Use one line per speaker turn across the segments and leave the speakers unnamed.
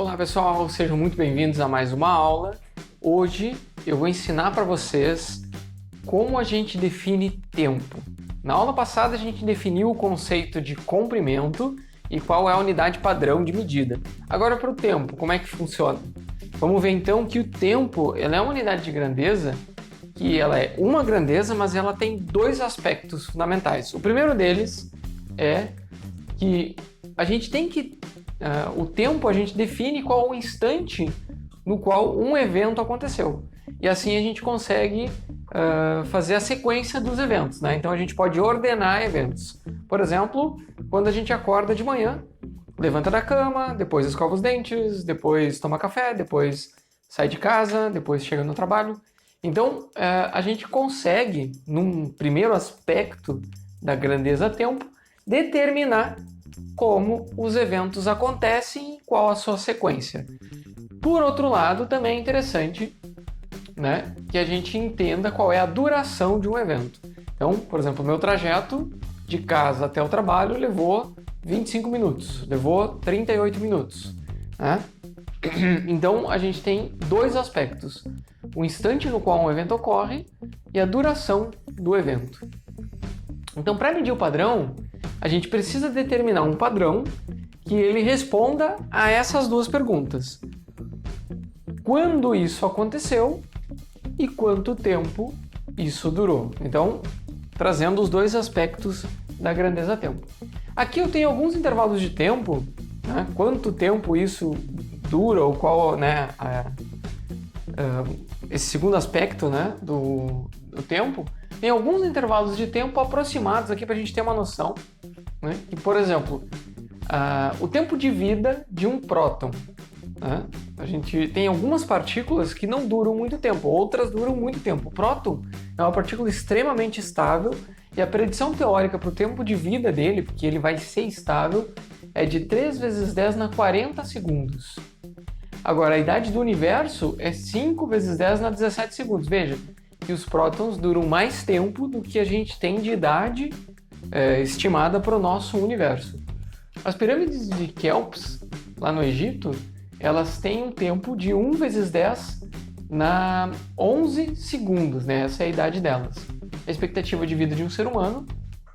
Olá pessoal, sejam muito bem-vindos a mais uma aula. Hoje eu vou ensinar para vocês como a gente define tempo. Na aula passada a gente definiu o conceito de comprimento e qual é a unidade padrão de medida. Agora para o tempo, como é que funciona? Vamos ver então que o tempo é uma unidade de grandeza que ela é uma grandeza, mas ela tem dois aspectos fundamentais. O primeiro deles é que a gente tem que o tempo a gente define qual o instante no qual um evento aconteceu. E assim a gente consegue fazer a sequência dos eventos, né? Então a gente pode ordenar eventos. Por exemplo, quando a gente acorda de manhã, levanta da cama, depois escova os dentes, depois toma café, depois sai de casa, depois chega no trabalho. Então a gente consegue, num primeiro aspecto da grandeza tempo, determinar como os eventos acontecem e qual a sua sequência. Por outro lado, também é interessante, né, que a gente entenda qual é a duração de um evento. Então, por exemplo, o meu trajeto de casa até o trabalho levou 25 minutos, levou 38 minutos. Né? Então, a gente tem dois aspectos: o instante no qual um evento ocorre e a duração do evento. Então, para medir o padrão, a gente precisa determinar um padrão que ele responda a essas duas perguntas. Quando isso aconteceu e quanto tempo isso durou. Então, trazendo os dois aspectos da grandeza tempo. Aqui eu tenho alguns intervalos de tempo, né? Quanto tempo isso dura, ou qual, né, esse segundo aspecto, né, do tempo. Tem alguns intervalos de tempo aproximados aqui para a gente ter uma noção, né? Que, por exemplo, o tempo de vida de um próton. Né? A gente tem algumas partículas que não duram muito tempo, outras duram muito tempo. O próton é uma partícula extremamente estável e a predição teórica para o tempo de vida dele, porque ele vai ser estável, é de 3 vezes 10 na 40 segundos. Agora, a idade do universo é 5 vezes 10 na 17 segundos. Veja que os prótons duram mais tempo do que a gente tem de idade estimada para o nosso universo. As pirâmides de Quéops, lá no Egito, elas têm um tempo de 1 vezes 10 na 11 segundos, né? Essa é a idade delas. A expectativa de vida de um ser humano,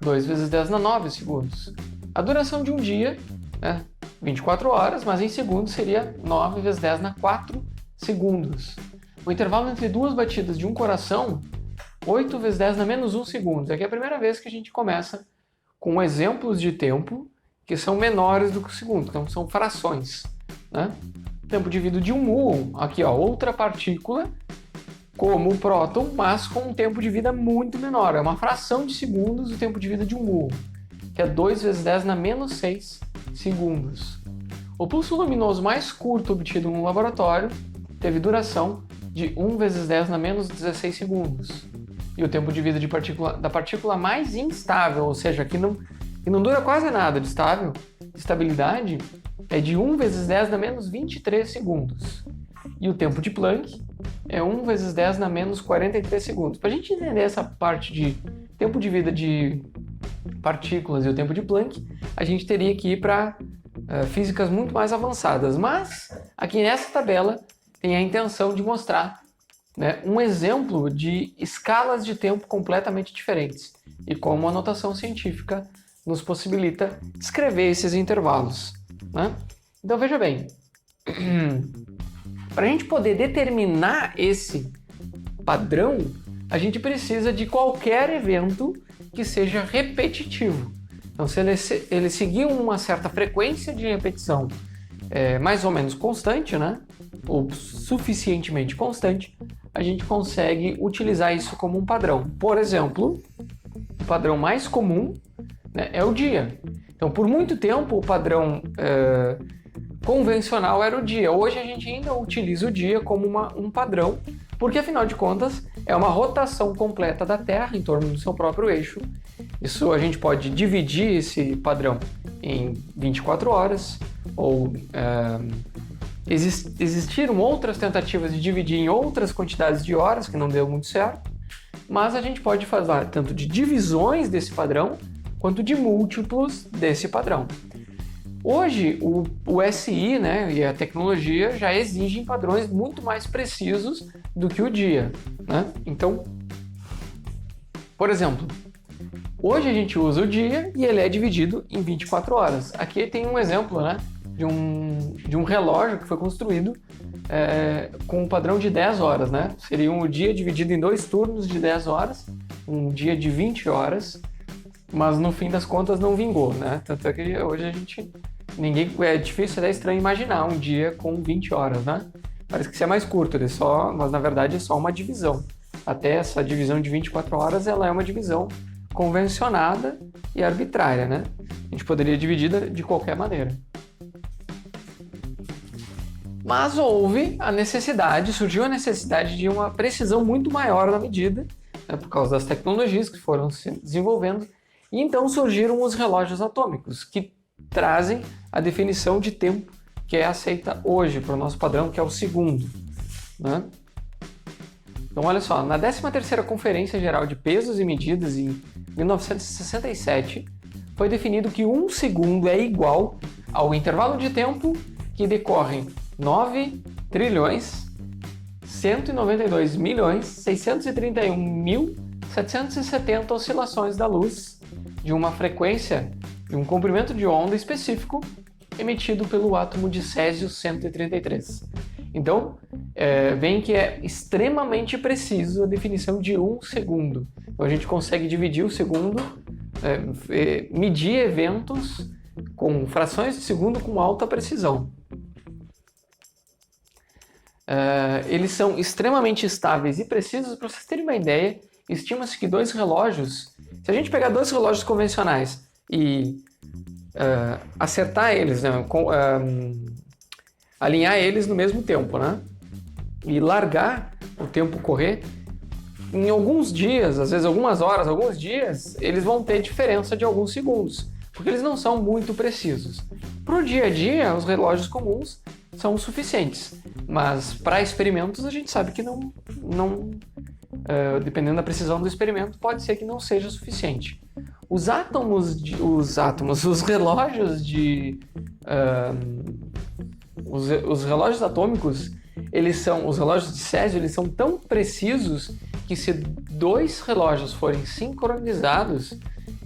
2 vezes 10 na 9 segundos. A duração de um dia, né? 24 horas, mas em segundos seria 9 vezes 10 na 4 segundos. O intervalo entre duas batidas de um coração, 8 vezes 10 na menos 1 segundo. Aqui é a primeira vez que a gente começa com exemplos de tempo que são menores do que o segundo, então são frações. Né? Tempo de vida de um muon, aqui ó, outra partícula como o próton, mas com um tempo de vida muito menor. É uma fração de segundos o tempo de vida de um muon, que é 2 vezes 10 na menos 6 segundos. O pulso luminoso mais curto obtido no laboratório teve duração de 1 vezes 10 na menos 16 segundos. E o tempo de vida da partícula mais instável, ou seja, que não dura quase nada de estabilidade, é de 1 vezes 10 na menos 23 segundos. E o tempo de Planck é 1 vezes 10 na menos 43 segundos. Para a gente entender essa parte de tempo de vida de partículas e o tempo de Planck, a gente teria que ir para físicas muito mais avançadas. Mas aqui nessa tabela tem a intenção de mostrar, né, um exemplo de escalas de tempo completamente diferentes e como a notação científica nos possibilita descrever esses intervalos. Né? Então veja bem, para a gente poder determinar esse padrão, a gente precisa de qualquer evento que seja repetitivo. Então se ele seguir uma certa frequência de repetição mais ou menos constante, né, ou suficientemente constante, a gente consegue utilizar isso como um padrão. Por exemplo, o padrão mais comum, né, é o dia. Então, por muito tempo, o padrão convencional era o dia. Hoje, a gente ainda utiliza o dia como um padrão, porque, afinal de contas, é uma rotação completa da Terra em torno do seu próprio eixo. Isso a gente pode dividir esse padrão em 24 horas, ou existiram outras tentativas de dividir em outras quantidades de horas, que não deu muito certo, mas a gente pode fazer tanto de divisões desse padrão, quanto de múltiplos desse padrão. Hoje, o SI, né, e a tecnologia já exigem padrões muito mais precisos do que o dia, né? Então, por exemplo, hoje a gente usa o dia e ele é dividido em 24 horas. Aqui tem um exemplo, né, de um relógio que foi construído com um padrão de 10 horas, né? Seria um dia dividido em 2 turnos de 10 horas, um dia de 20 horas, mas no fim das contas não vingou, né? Tanto é que hoje é difícil, é estranho imaginar um dia com 20 horas, né? Parece que isso é mais curto, mas na verdade é só uma divisão. Até essa divisão de 24 horas, ela é uma divisão convencionada e arbitrária, né? A gente poderia dividir de qualquer maneira. Mas surgiu a necessidade de uma precisão muito maior na medida, né, por causa das tecnologias que foram se desenvolvendo, e então surgiram os relógios atômicos, que trazem a definição de tempo que é aceita hoje para o nosso padrão, que é o segundo, né? Então, olha só, na 13ª Conferência Geral de Pesos e Medidas, em 1967, foi definido que 1 segundo é igual ao intervalo de tempo que decorrem 9.192.631.770 oscilações da luz de uma frequência de um comprimento de onda específico emitido pelo átomo de Césio-133. Então, vem que é extremamente preciso a definição de 1 segundo. Então, a gente consegue dividir o segundo, medir eventos com frações de segundo com alta precisão. Eles são extremamente estáveis e precisos. Para vocês terem uma ideia, estima-se que se a gente pegar 2 relógios convencionais e acertar eles, né, alinhar eles no mesmo tempo, né, e largar o tempo correr, em alguns dias, às vezes algumas horas, alguns dias, eles vão ter diferença de alguns segundos, porque eles não são muito precisos. Para o dia a dia, os relógios comuns são suficientes, mas para experimentos a gente sabe que dependendo da precisão do experimento, pode ser que não seja suficiente. Os relógios atômicos, os relógios de Césio, eles são tão precisos que se 2 relógios forem sincronizados,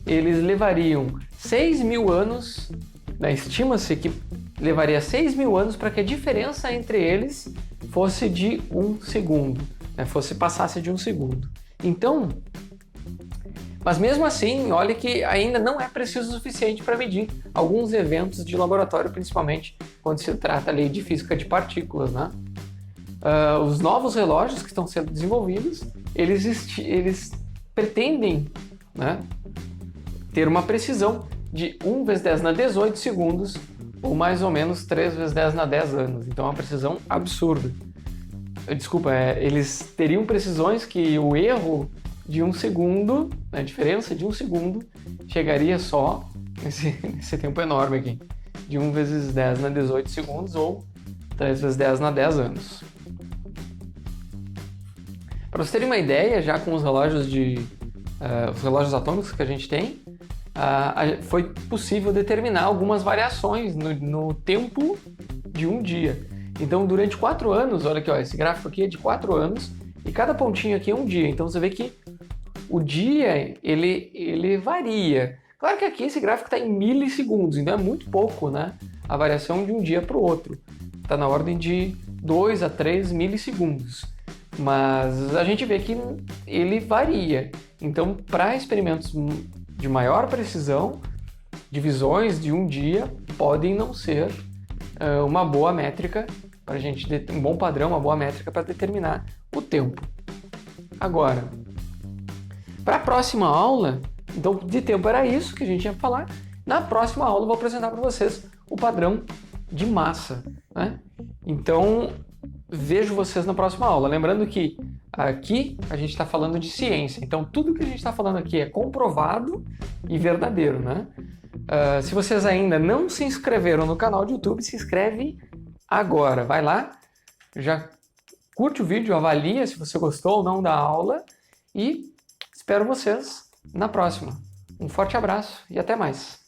eles levariam 6.000 anos, né? Estima-se que levaria 6.000 anos para que a diferença entre eles fosse de 1 segundo, né? Passasse de 1 segundo. Então, mas mesmo assim, olha que ainda não é preciso o suficiente para medir alguns eventos de laboratório, principalmente quando se trata ali de física de partículas, né? Os novos relógios que estão sendo desenvolvidos, eles pretendem, né, ter uma precisão de 1 × 10⁻18 segundos, ou mais ou menos 3 × 10⁻10 anos. Então é uma precisão absurda. Eles teriam precisões que o erro de 1 segundo, a diferença de 1 segundo, chegaria só nesse tempo enorme aqui, de 1 × 10⁻18 segundos ou 3 × 10⁻10 anos. Para vocês terem uma ideia, já com os relógios atômicos que a gente tem, foi possível determinar algumas variações no tempo de um dia. Então, durante 4 anos, olha aqui, ó, esse gráfico aqui é de 4 anos, e cada pontinho aqui é um dia. Então, você vê que o dia, ele varia. Claro que aqui esse gráfico está em milissegundos, então é muito pouco, né? A variação de um dia para o outro. Está na ordem de 2 a 3 milissegundos. Mas a gente vê que ele varia. Então, para experimentos de maior precisão, divisões de um dia podem não ser uma boa métrica para a gente, um bom padrão, uma boa métrica para determinar o tempo. Agora, para a próxima aula, então de tempo era isso que a gente ia falar. Na próxima aula eu vou apresentar para vocês o padrão de massa, né? Então, vejo vocês na próxima aula. Lembrando que aqui a gente está falando de ciência, então tudo que a gente está falando aqui é comprovado e verdadeiro, né? Se vocês ainda não se inscreveram no canal do YouTube, se inscreve agora. Vai lá, já curte o vídeo, avalia se você gostou ou não da aula e espero vocês na próxima. Um forte abraço e até mais!